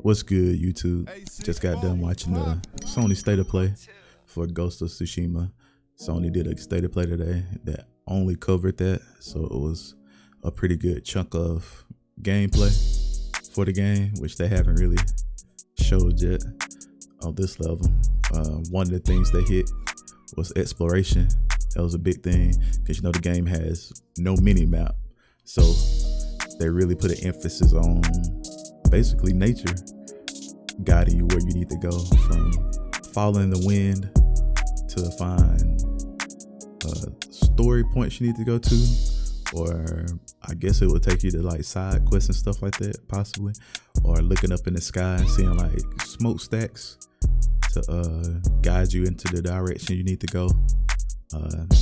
What's good, YouTube? Just got done watching the Sony State of Play for Ghost of Tsushima. Sony did a State of Play today that only covered that, so it was a pretty good chunk of gameplay for the game, which they haven't really showed yet on this level. One of the things they hit was exploration. That was a big thing because you know the game has no mini map, so they really put an emphasis on basically nature guiding you where you need to go, from following the wind to find story points you need to go to, or I guess it would take you to like side quests and stuff like that possibly, or looking up in the sky and seeing like smokestacks to guide you into the direction you need to go.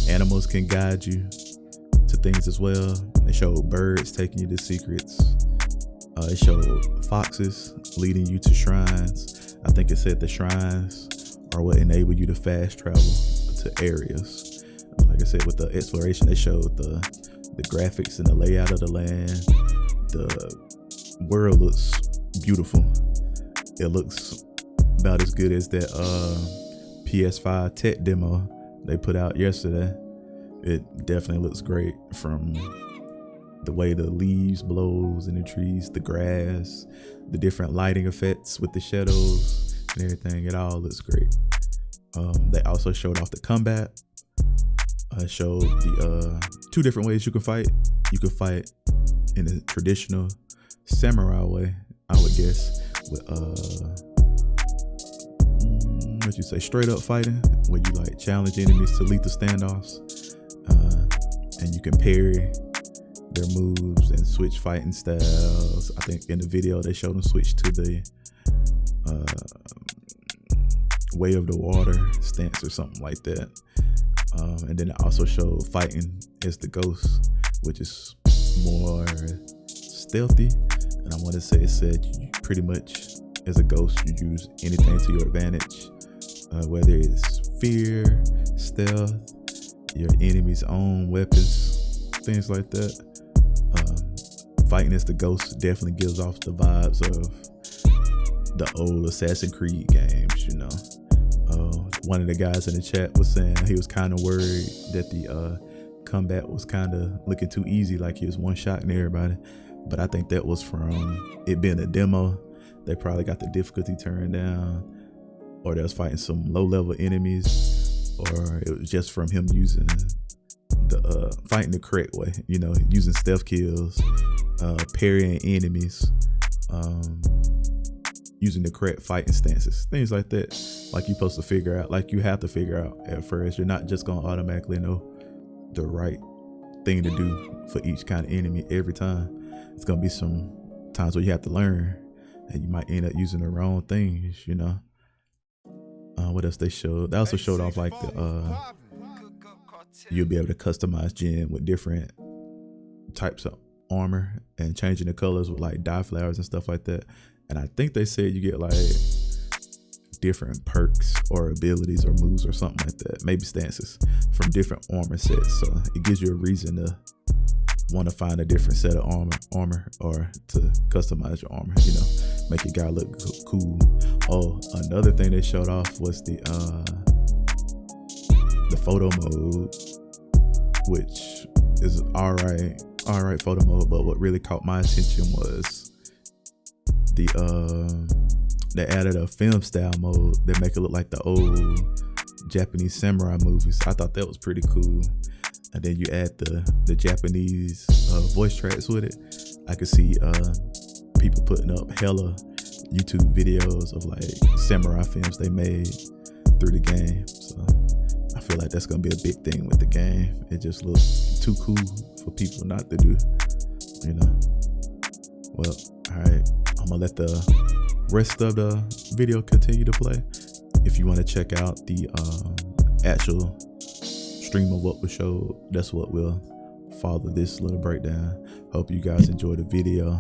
Animals can guide you to things as well. They showed birds taking you to secrets. It showed foxes leading you to shrines. I think it said the shrines are what enable you to fast travel to areas. Like I said, with the exploration, they showed the graphics and the layout of the land. The world looks beautiful. It looks about as good as that PS5 tech demo they put out yesterday. It definitely looks great, from the way the leaves blows in the trees, the grass, the different lighting effects with the shadows and everything. It all looks great. They also showed off the combat. Showed the two different ways you can fight. You can fight in the traditional samurai way, I would guess, with what you say, straight up fighting, where you like challenge enemies to lethal standoffs, and you can parry their moves and switch fighting styles. I think in the video they showed them switch to the way of the water stance or something like that. And then it also showed fighting as the ghost, which is more stealthy. And I want to say it said you pretty much as a ghost you use anything to your advantage, whether it's fear, stealth, your enemy's own weapons, things like that. Fighting as the ghost definitely gives off the vibes of the old Assassin's Creed games, you know. One of the guys in the chat was saying he was kind of worried that the combat was kind of looking too easy, like he was one-shotting everybody. But I think that was from it being a demo. They probably got the difficulty turned down, or they was fighting some low-level enemies, or it was just from him using the fighting the correct way, you know, using stealth kills, parrying enemies, using the correct fighting stances, things like that. Like you're supposed to figure out, like you have to figure out at first. You're not just gonna automatically know the right thing to do for each kind of enemy every time. It's gonna be some times where you have to learn, and you might end up using the wrong things, you know. What else they showed? They also showed off like the you'll be able to customize Jin with different types of armor and changing the colors with like dye flowers and stuff like that. And I think they said you get like different perks or abilities or moves or something like that, maybe stances from different armor sets. So it gives you a reason to want to find a different set of armor or to customize your armor, you know, make your guy look cool. Oh, another thing they showed off was the photo mode, which is all right photo mode. But what really caught my attention was they added a film style mode that make it look like the old Japanese samurai movies. I thought that was pretty cool. And then you add the Japanese voice tracks with it. I could see people putting up hella YouTube videos of like samurai films they made through the game. So I feel like that's gonna be a big thing with the game. It just looks too cool for people not to do, you know. Well, all right, I'm gonna let the rest of the video continue to play. If you want to check out the actual stream of what was showed, that's what will follow this little breakdown. Hope you guys enjoy the video.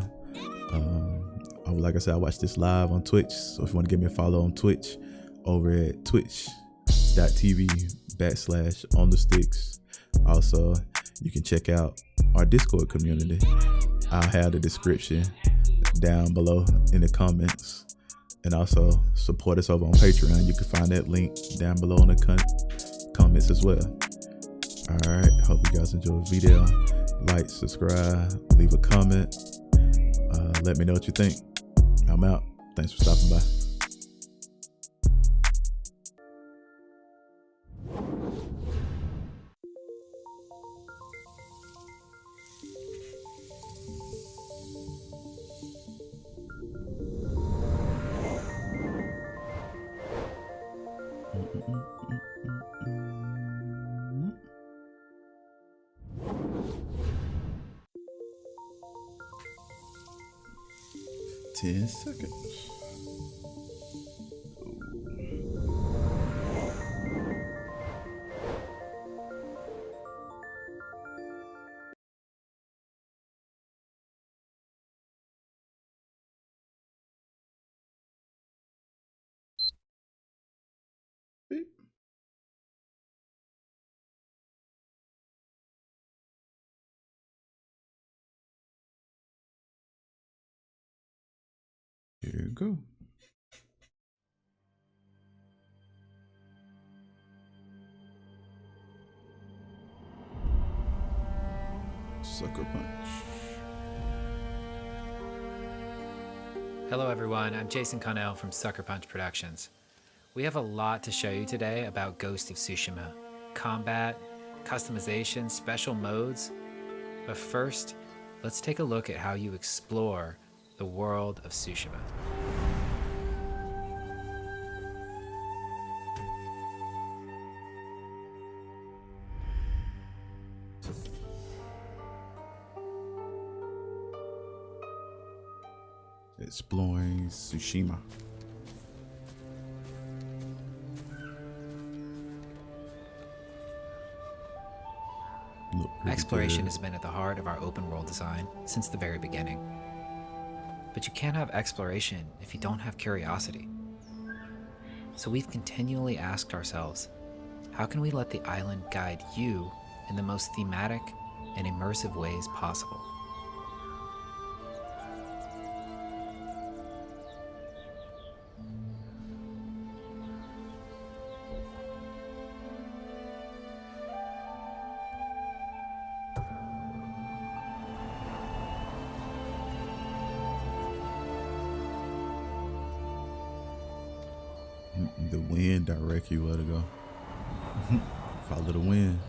Like I said, I watched this live on Twitch, so if you want to give me a follow on Twitch, over at twitch.tv/OnThaSticks. Also, you can check out our Discord community. I'll have the description down below in the comments. And also support us over on Patreon. You can find that link down below in the comments as well. All right, hope you guys enjoy the video. Like, subscribe, leave a comment. Let me know what you think. I'm out. Thanks for stopping by. Ten seconds. Beep. Here you go. Sucker punch. Hello everyone, I'm Jason Connell from Sucker Punch Productions. We have a lot to show you today about Ghost of Tsushima. Combat, customization, special modes. But first, let's take a look at how you explore the world of Tsushima. Exploring Tsushima. Exploration has been at the heart of our open world design since the very beginning. But you can't have exploration if you don't have curiosity. So we've continually asked ourselves, how can we let the island guide you in the most thematic and immersive ways possible? The wind direct you where to go. Follow the wind.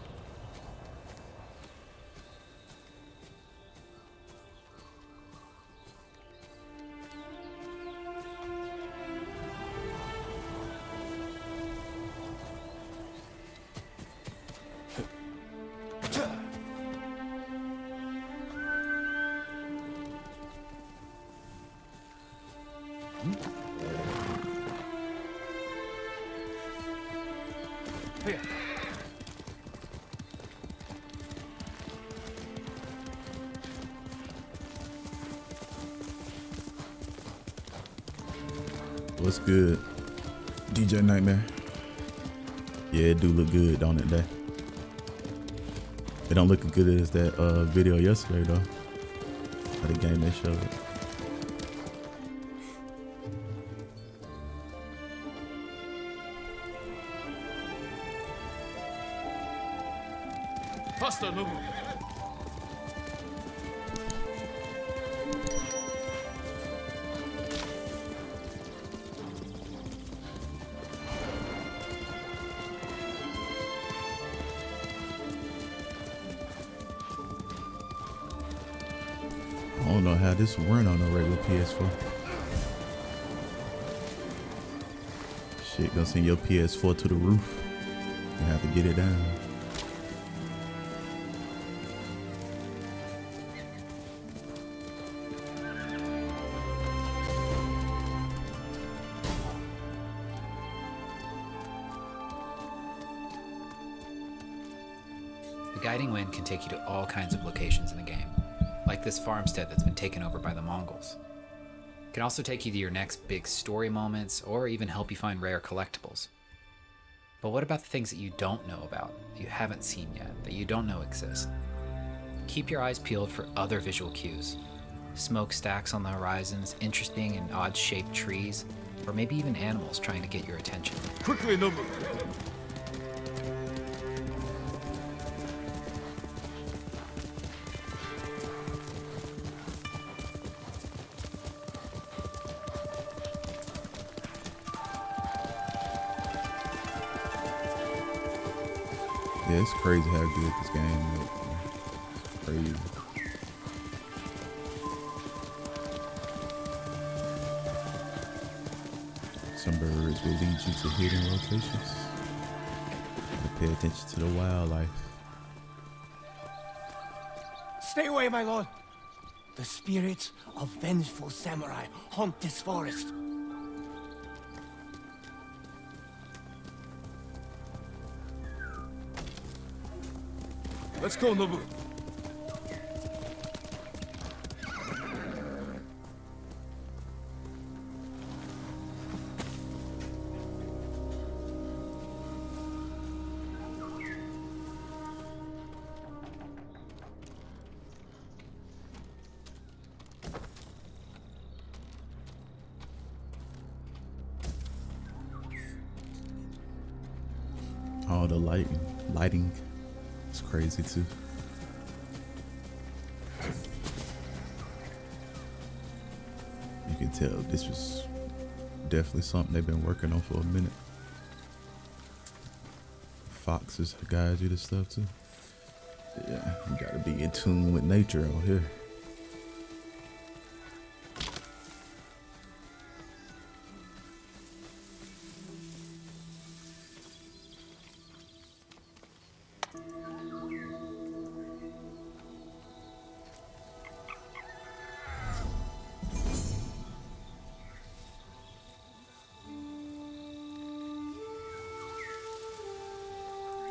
What's good, DJ Nightmare? Yeah, it do look good, don't it? That it don't look as good as that video yesterday though. Of the game they showed. Faster, Lugu. I don't know how this will run on a regular PS4. Shit, gonna send your PS4 to the roof. You have to get it down. The guiding wind can take you to all kinds of locations in the game, like this farmstead that's been taken over by the Mongols. It can also take you to your next big story moments, or even help you find rare collectibles. But what about the things that you don't know about, that you haven't seen yet, that you don't know exist? Keep your eyes peeled for other visual cues. Smokestacks on the horizons, interesting and odd-shaped trees, or maybe even animals trying to get your attention. Quickly, Nobu! Yeah, it's crazy how good this game is. It's crazy. Some birds will lead you to hidden locations. And pay attention to the wildlife. Stay away, my lord. The spirits of vengeful samurai haunt this forest. Let's go, Nobu! All the lighting, it's crazy too. You can tell this was definitely something they've been working on for a minute. Foxes guide you to stuff too. Yeah, you gotta be in tune with nature out here.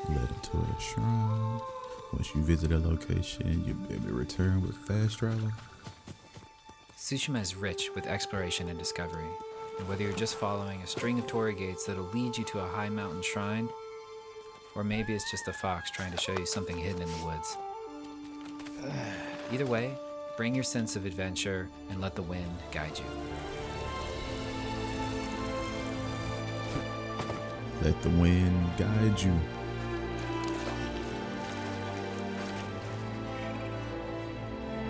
Led into a shrine. Once you visit a location, you'll be able to return with fast travel. Tsushima is rich with exploration and discovery, and whether you're just following a string of torii gates that'll lead you to a high mountain shrine, or maybe it's just a fox trying to show you something hidden in the woods. Either way, bring your sense of adventure and let the wind guide you. Let the wind guide you.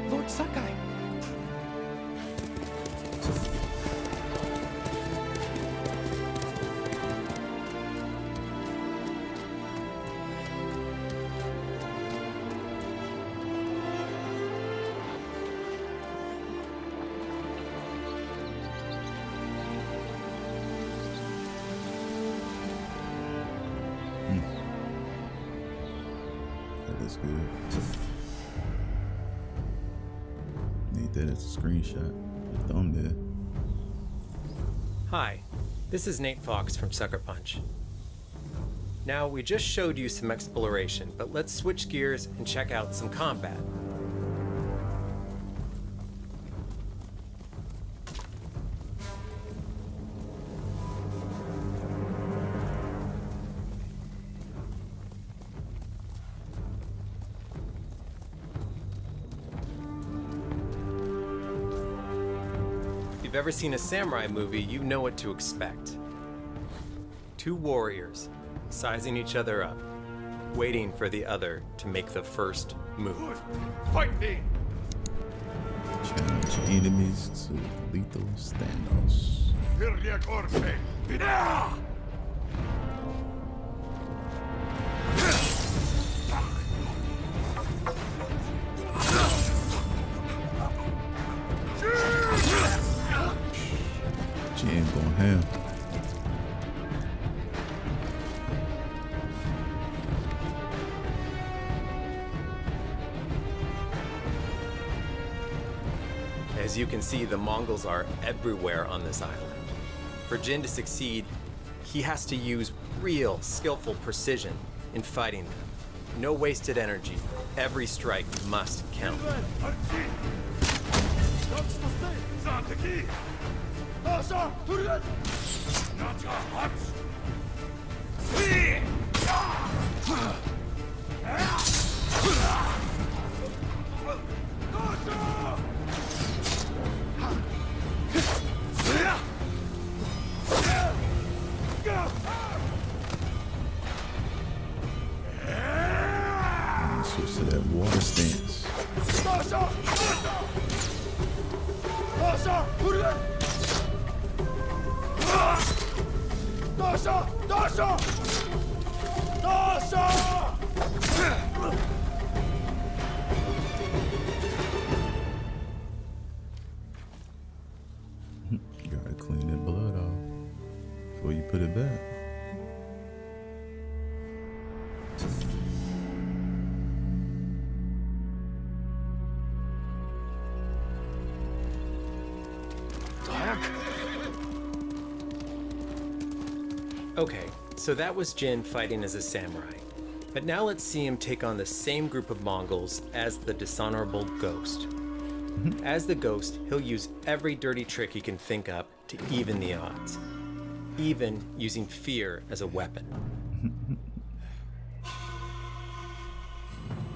Lord Sakai! That looks good. Need that as a screenshot. Thumbnail. Hi, this is Nate Fox from Sucker Punch. Now, we just showed you some exploration, but let's switch gears and check out some combat. If you've ever seen a samurai movie, you know what to expect. Two warriors, sizing each other up, waiting for the other to make the first move. Fight me! Challenge enemies to lethal standoffs. Virlia Corpe! Vida! Jin going ham. As you can see, the Mongols are everywhere on this island. For Jin to succeed, he has to use real, skillful precision in fighting them. No wasted energy. Every strike must count. to that water stance. You gotta clean that blood off before you put it back. Okay, so that was Jin fighting as a samurai. But now let's see him take on the same group of Mongols as the dishonorable Ghost. As the Ghost, he'll use every dirty trick he can think up to even the odds, even using fear as a weapon.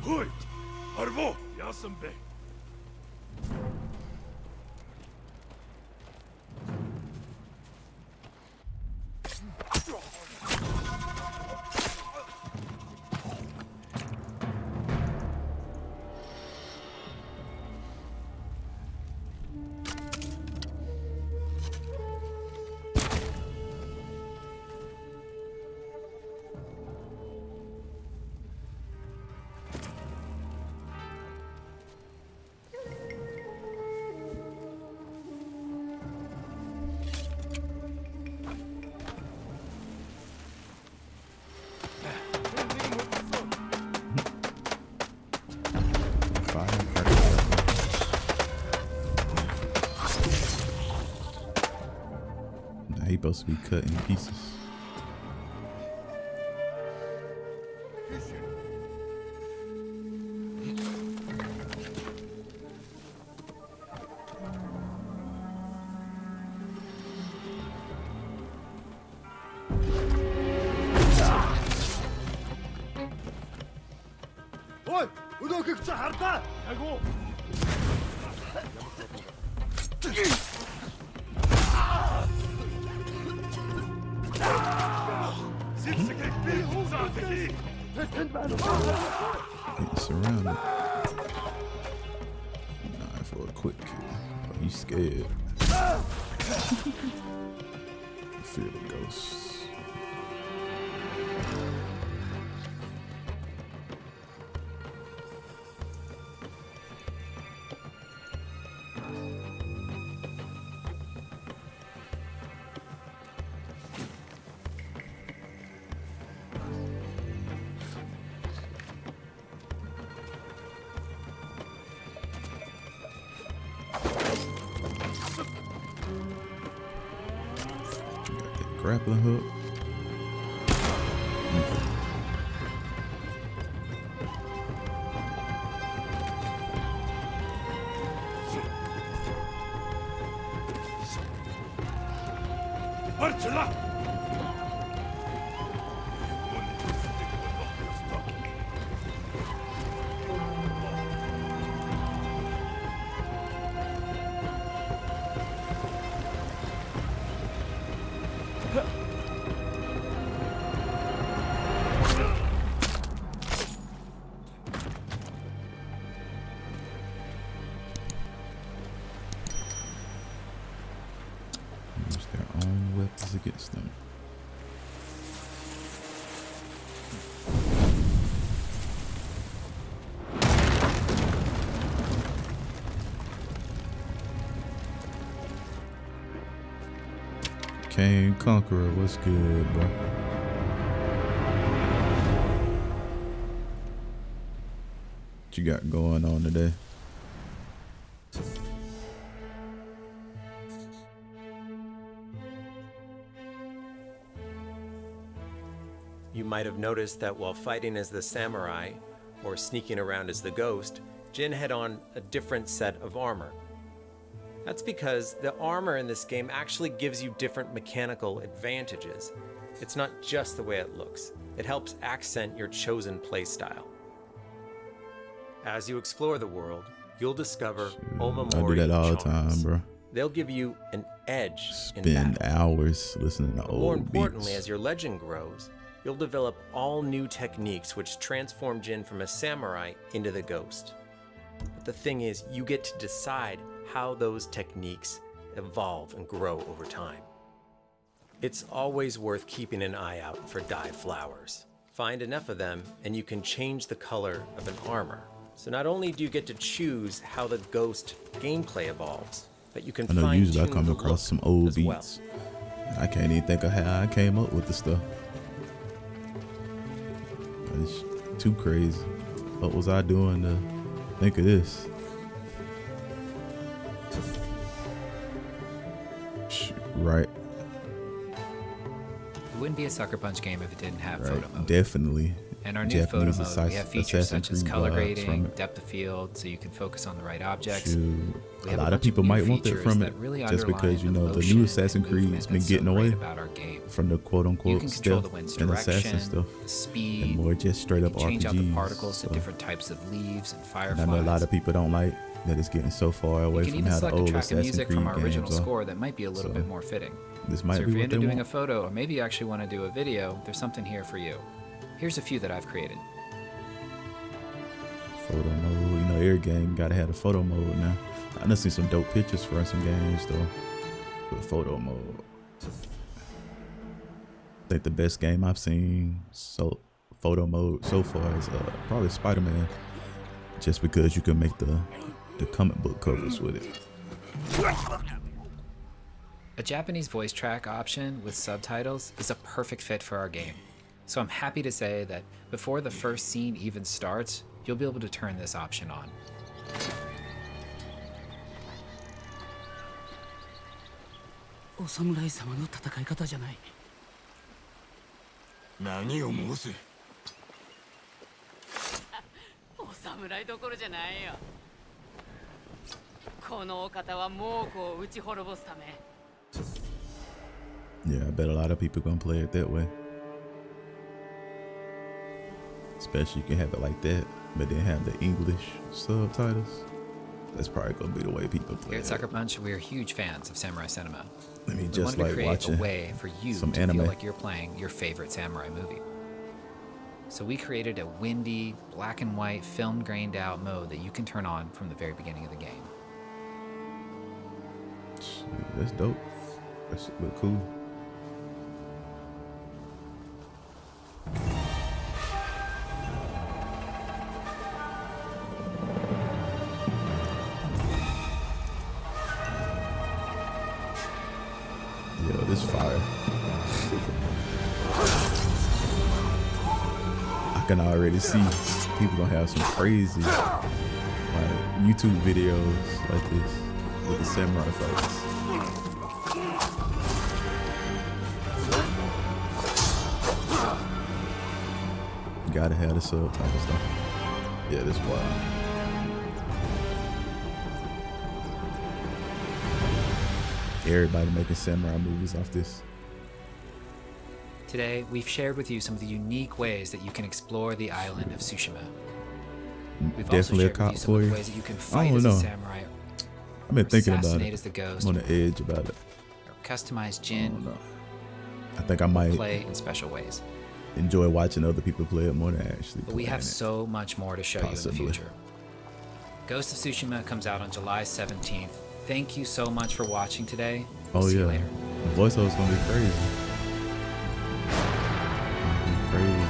Hui! Arvo! Yasambe! He supposed to be cut in pieces. Ой! Өнөөхийг чи хардаа! Агуу! Getting surrounded. Nah, for a quick kill. Oh, he's scared. Fear the ghosts. Grappling hook. Marchela! Use their own weapons against them. Kane Conqueror, what's good, bro? What you got going on today? You might have noticed that while fighting as the samurai, or sneaking around as the Ghost, Jin had on a different set of armor. That's because the armor in this game actually gives you different mechanical advantages. It's not just the way it looks. It helps accent your chosen playstyle. As you explore the world, you'll discover I do that all the time, bro. They'll give you an edge in Spend battle. hours listening to More old importantly, beats. as your legend grows, you'll develop all new techniques which transform Jin from a samurai into the ghost. But the thing is, you get to decide how those techniques evolve and grow over time. It's always worth keeping an eye out for dye flowers. Find enough of them and you can change the color of an armor. So not only do you get to choose how the ghost gameplay evolves, but you can I know fine-tune usually I come the across look some old as well. beats. I can't even think of how I came up with the stuff. It's too crazy. What was I doing to think of this? Right. It wouldn't be a Sucker Punch game if it didn't have photo mode. Definitely. And our new Japanese photo mode, we have features such as color grading, depth of field, so you can focus on the right objects. Shoot. We A have lot of people might want that features from that it, really just because, you underline know, the motion new and Assassin's Creed's movement been that's getting so away great about our game. from the quote You unquote can control the stealth wind's and assassin direction, stuff, the speed, and more just straight you up can change out the RPGs. particles So, to different types of leaves and and fireflies. I know a lot of people don't like that it's getting so far away You can from even how the select a old track of Assassin's music Creed from our original games are. score that might be a little So, bit more fitting. This might So if be you're what into they doing a want. photo, or maybe you actually want to do a video, there's something here for you. Here's a few that I've created. Photo mode, you know, every game gotta have a photo mode now. I done seen some dope pictures for some games though, with photo mode. I think the best game I've seen photo mode so far is probably Spider-Man, just because you can make the comic book covers with it. A Japanese voice track option with subtitles is a perfect fit for our game. So I'm happy to say that before the first scene even starts, you'll be able to turn this option on. お侍様の戦い方じゃない。何を申す。お侍どころじゃないよ。このお方は猛虎を打ち滅ぼすため。 Yeah, I bet a lot of people gonna play it that way. Especially you can have it like that, but then have the English subtitles. That's probably gonna be the way people play Here at it. Sucker Punch, we are huge fans of samurai cinema. I mean, We just wanted to like create watching a way for you some to anime. feel like you're playing your favorite samurai movie. So we created a windy, black and white, film grained out mode that you can turn on from the very beginning of the game. That's dope. That's look cool. Yo, this fire. I can already see people gonna have some crazy like YouTube videos like this with the samurai fights. You gotta have the subtitle stuff. Yeah, this wild. Everybody making samurai movies off this. Today, we've shared with you some of the unique ways that you can explore the island of Tsushima. We've Definitely a also shared with cop you some for of you. the ways that you can I fight don't as know. a samurai, I've been or thinking about assassinate it. as the ghost, I'm on the edge about it. or customize I Jin, don't know. I think I might play in special ways. enjoy watching other people play it more than actually But we have playing it. so much more to show Possibly. you in the future. Ghost of Tsushima comes out on July 17th. Thank you so much for watching today. We'll Oh see you yeah, later. the voiceover's gonna be crazy. It'll be crazy.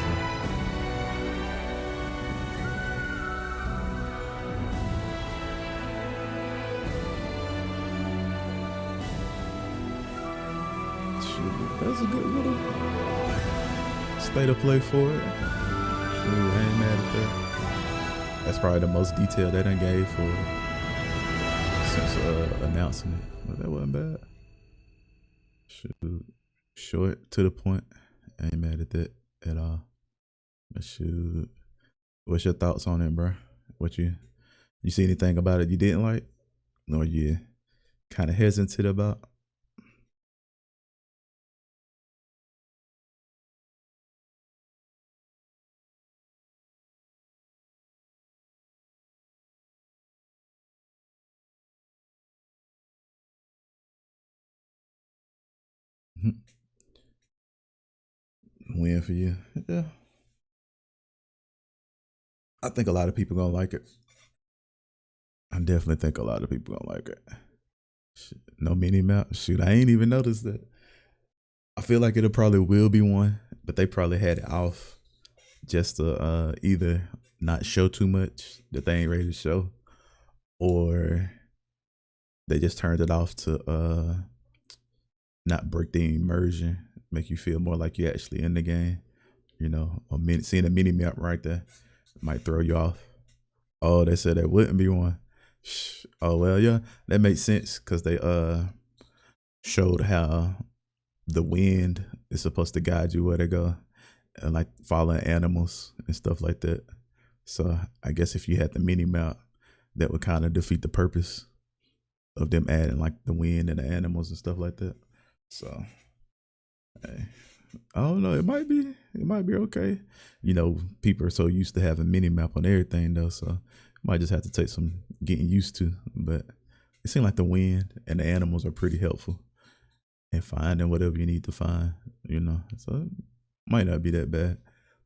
Shoot, that's a good little state of play for it. Shoot, I ain't mad at that. That's probably the most detail they done gave for it since announcing it. But that wasn't bad. Shoot, short to the point. I ain't mad at that at all. But shoot, what's your thoughts on it, bro? What you see anything about it you didn't like, or you kind of hesitant about? Win for you. Yeah. I think a lot of people gonna like it. I definitely think a lot of people gonna like it. Shit, no mini map. Shoot, I ain't even noticed that. I feel like it'll probably will be one, but they probably had it off just to either not show too much that they ain't ready to show, or they just turned it off to not break the immersion, make you feel more like you're actually in the game. You know, seeing a mini map right there might throw you off. Oh, they said there wouldn't be one. Oh well, yeah, that makes sense because they showed how the wind is supposed to guide you where to go, and like following animals and stuff like that. So I guess if you had the mini map, that would kind of defeat the purpose of them adding like the wind and the animals and stuff like that. So hey, I don't know. It might be okay. You know, people are so used to having mini map on everything though, so might just have to take some getting used to. But it seems like the wind and the animals are pretty helpful in finding whatever you need to find. You know, so it might not be that bad.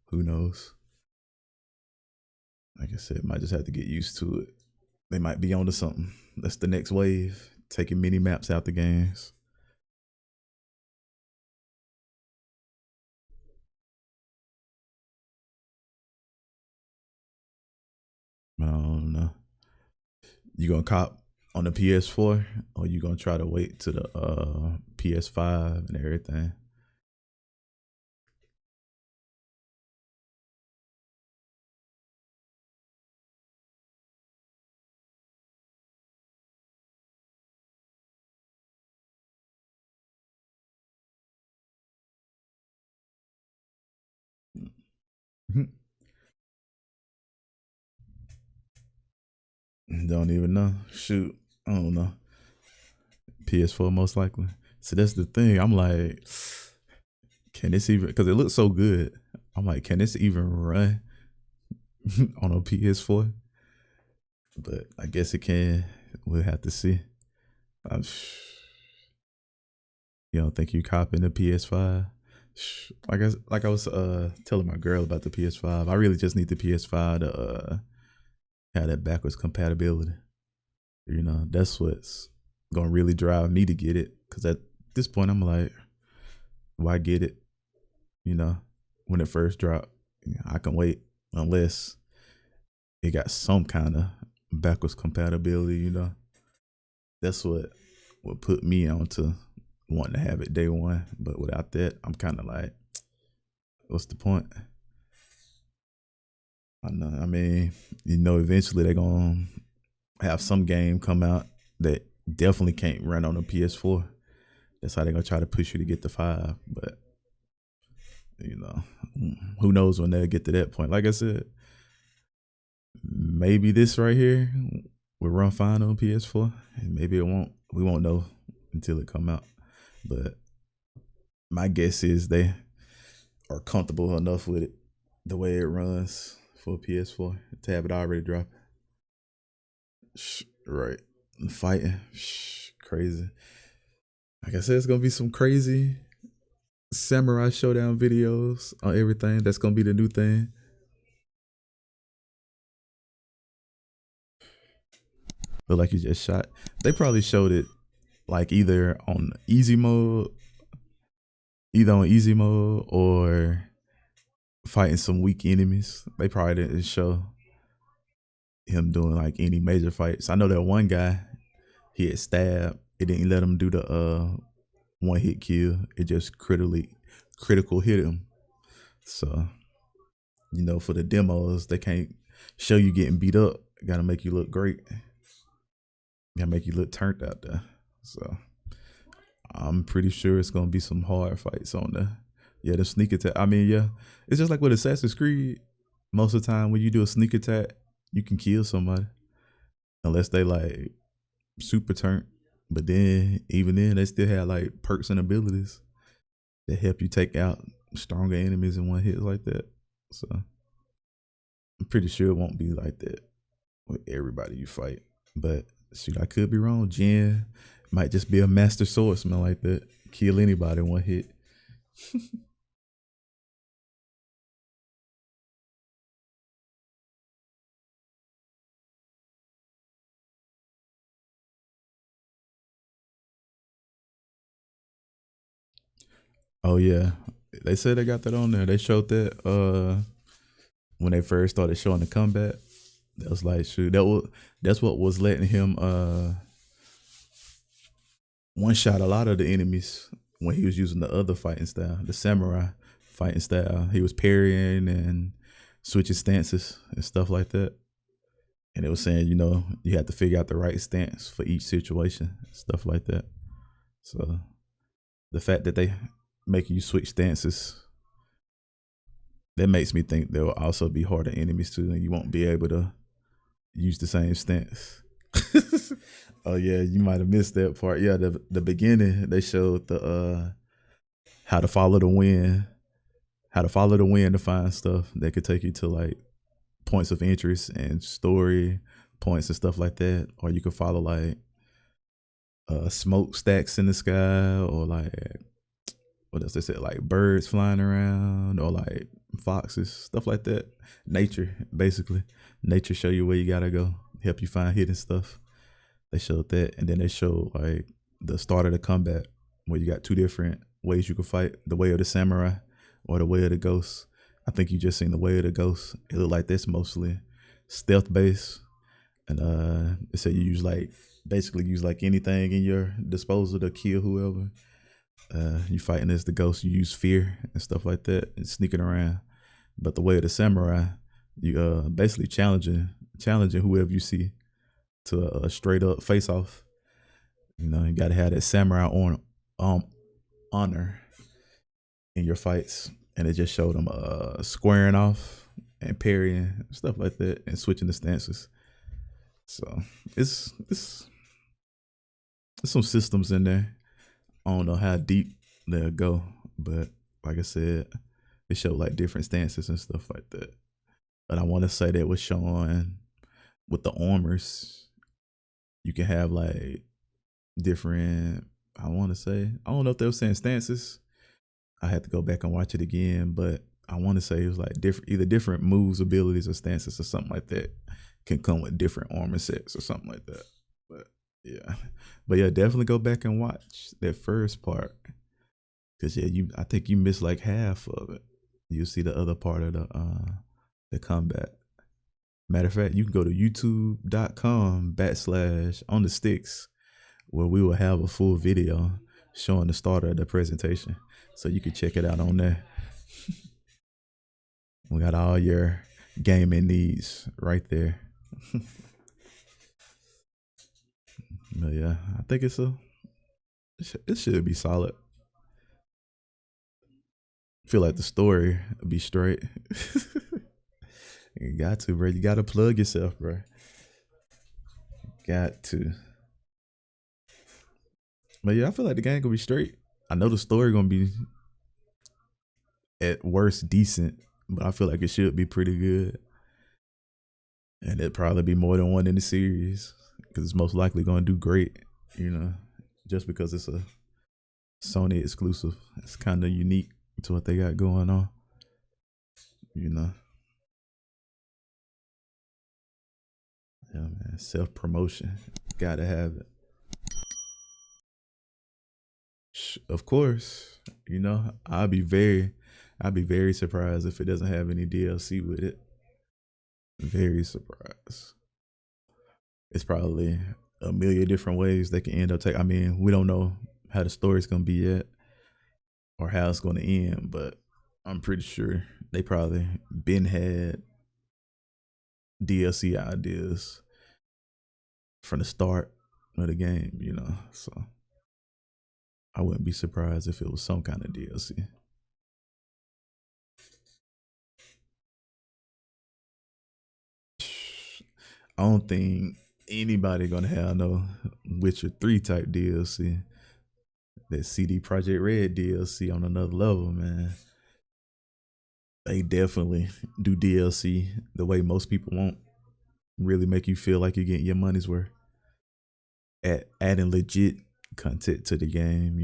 Who knows? Like I said, might just have to get used to it. They might be onto something. That's the next wave. Taking mini maps out the games. I don't know. You gonna cop on the PS4, or you gonna try to wait to the PS5 and everything? Don't even know. Shoot, I don't know. PS4 most likely. So that's the thing. I'm like, can this even? Because it looks so good. I'm like, can this even run on a PS4? But I guess it can. We'll have to see. You don't think you copying the PS5? Like I was telling my girl about the PS5. I really just need the PS5 to have that backwards compatibility. You know, that's what's gonna really drive me to get it. Cause at this point, I'm like, why get it? You know, when it first dropped, I can wait unless it got some kind of backwards compatibility. You know, that's what put me on to wanting to have it day one. But without that, I'm kind of like, what's the point? I know. I mean, you know, eventually they're gonna have some game come out that definitely can't run on a PS4. That's how they're gonna try to push you to get the 5. But you know, who knows when they'll get to that point. Like I said, maybe this right here will run fine on PS4, and maybe it won't. We won't know until it come out. But my guess is they are comfortable enough with it, the way it runs for PS4, to have it already dropped. Right. Fighting. Crazy. Like I said, it's going to be some crazy samurai showdown videos on everything. That's going to be the new thing. Look like you just shot. They probably showed it like either on easy mode or fighting some weak enemies. They probably didn't show him doing like any major fights. I know that one guy, he had stabbed. It didn't let him do the one hit kill. It just critical hit him. So, you know, for the demos, they can't show you getting beat up. Gotta make you look great. Gotta make you look turned out there. So I'm pretty sure it's gonna be some hard fights on there. Yeah, the sneak attack. I mean, yeah, it's just like with Assassin's Creed. Most of the time when you do a sneak attack, you can kill somebody unless they like super turned. But then even then, they still have like perks and abilities that help you take out stronger enemies in one hit like that. So I'm pretty sure it won't be like that with everybody you fight. But shoot, I could be wrong. Jin might just be a master swordsman like that. Kill anybody in one hit. Oh yeah, they said they got that on there. They showed that when they first started showing the combat. That was like shoot. That's what was letting him one shot a lot of the enemies when he was using the other fighting style, the samurai fighting style. He was parrying and switching stances and stuff like that. And it was saying, you have to figure out the right stance for each situation, stuff like that. So the fact that they make you switch stances, that makes me think there will also be harder enemies too, and you won't be able to use the same stance. Oh yeah, you might have missed that part. Yeah, the beginning they showed the how to follow the wind, to find stuff that could take you to like points of interest and story points and stuff like that, or you could follow like smokestacks in the sky, or like what else they said, like birds flying around, or like foxes, stuff like that. Nature, basically. Nature show you where you gotta go, help you find hidden stuff. They showed that, and then they showed like the start of the combat, where you got two different ways you can fight: the way of the samurai or the way of the ghost. I think you just seen the way of the ghost. It looked like this mostly stealth based, and it said you use like anything in your disposal to kill whoever. You fighting as the ghost, you use fear and stuff like that, and sneaking around. But the way of the samurai, you basically challenging whoever you see to a straight up face off. You gotta have that samurai honor in your fights, and it just showed them squaring off and parrying, stuff like that, and switching the stances. So it's some systems in there. I don't know how deep they'll go, but like I said, it showed like different stances and stuff like that. But I want to say that was showing with the armors, you can have like different. I don't know if they were saying stances. I had to go back and watch it again, but I want to say it was like different moves, abilities, or stances, or something like that can come with different armor sets or something like that. But yeah, definitely go back and watch that first part, because I think you missed like half of it. You'll see the other part of the combat. Matter of fact, you can go to youtube.com/OnThaSticks, where we will have a full video showing the start of the presentation, so you can check it out on there. We got all your gaming needs right there. But yeah, I think it should be solid. Feel like the story will be straight. You got to, bro. You got to plug yourself, bro. Got to. But yeah, I feel like the game gonna be straight. I know the story gonna be at worst decent, but I feel like it should be pretty good. And it'd probably be more than one in the series, because it's most likely gonna do great, just because it's a Sony exclusive. It's kind of unique to what they got going on, Yeah, man. Self-promotion. Gotta have it. Of course, I'd be very surprised if it doesn't have any DLC with it. Very surprised. It's probably a million different ways they can end up taking. I mean, we don't know how the story's gonna be yet, or how it's gonna end, but I'm pretty sure they probably been had DLC ideas from the start of the game, so I wouldn't be surprised if it was some kind of DLC. I don't think anybody gonna have no Witcher 3 type DLC. That CD Projekt Red DLC on another level, man. They definitely do DLC the way most people won't. Really make you feel like you're getting your money's worth. Adding legit content to the game,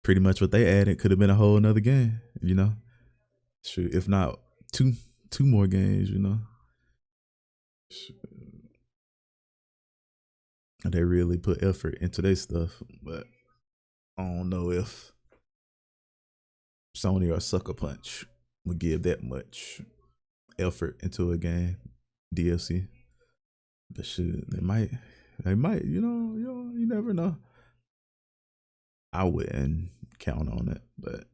Pretty much what they added could have been a whole another game, Sure, if not two more games, Sure. They really put effort into their stuff, but I don't know if Sony or Sucker Punch would give that much effort into a game DLC. But shit, they might, you never know. I wouldn't count on it, but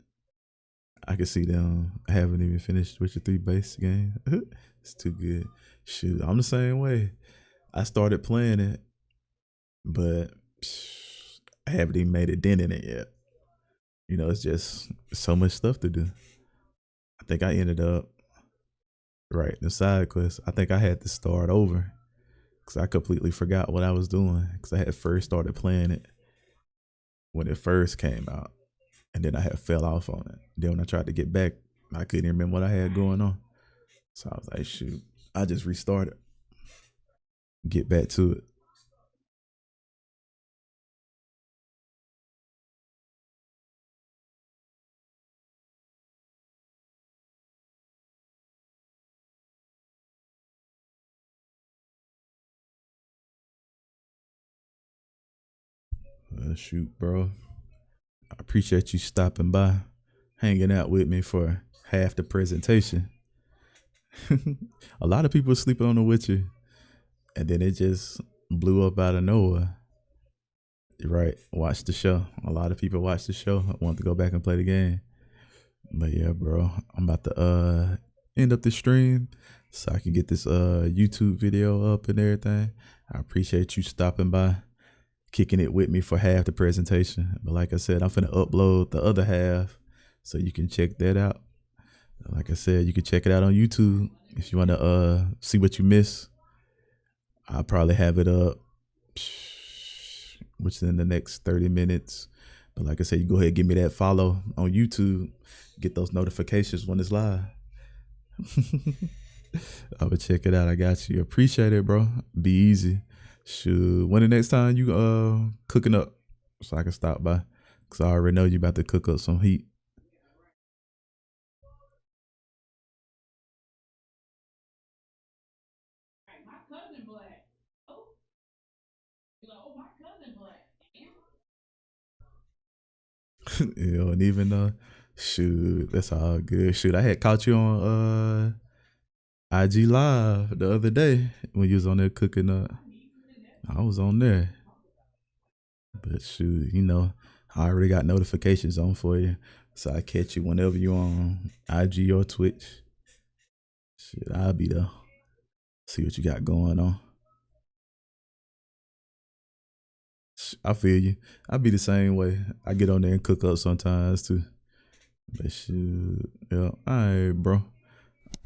I could see them haven't even finished Witcher 3 base game. It's too good. Shoot, I'm the same way. I started playing it, but I haven't even made a dent in it yet. You know, it's just so much stuff to do. I think I ended up, right, the side quest, I think I had to start over because I completely forgot what I was doing because I had first started playing it when it first came out. And then I had fell off on it. Then when I tried to get back, I couldn't even remember what I had going on. So I was like, shoot, I just restarted. Get back to it. Well, shoot, bro. I appreciate you stopping by, hanging out with me for half the presentation. A lot of people sleeping on The Witcher, and then it just blew up out of nowhere. Right, watch the show. A lot of people watch the show. I want to go back and play the game. But yeah, bro, I'm about to end up the stream so I can get this YouTube video up and everything. I appreciate you stopping by, kicking it with me for half the presentation. But like I said, I'm finna upload the other half so you can check that out. Like I said, you can check it out on YouTube if you want to see what you missed. I'll probably have it up, which is in the next 30 minutes. But like I said, you go ahead and give me that follow on YouTube. Get those notifications when it's live. I will check it out. I got you. Appreciate it, bro. Be easy. Shoot. When the next time you cooking up so I can stop by? Because I already know you about to cook up some heat. You don't even know. Shoot, that's all good. Shoot, I had caught you on IG Live the other day when you was on there cooking up. I was on there. But shoot, you know, I already got notifications on for you. So I catch you whenever you on IG or Twitch. Shit, I'll be there. See what you got going on. I feel you. I be the same way. I get on there and cook up sometimes too. But shoot, yeah. All right, bro.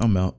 I'm out.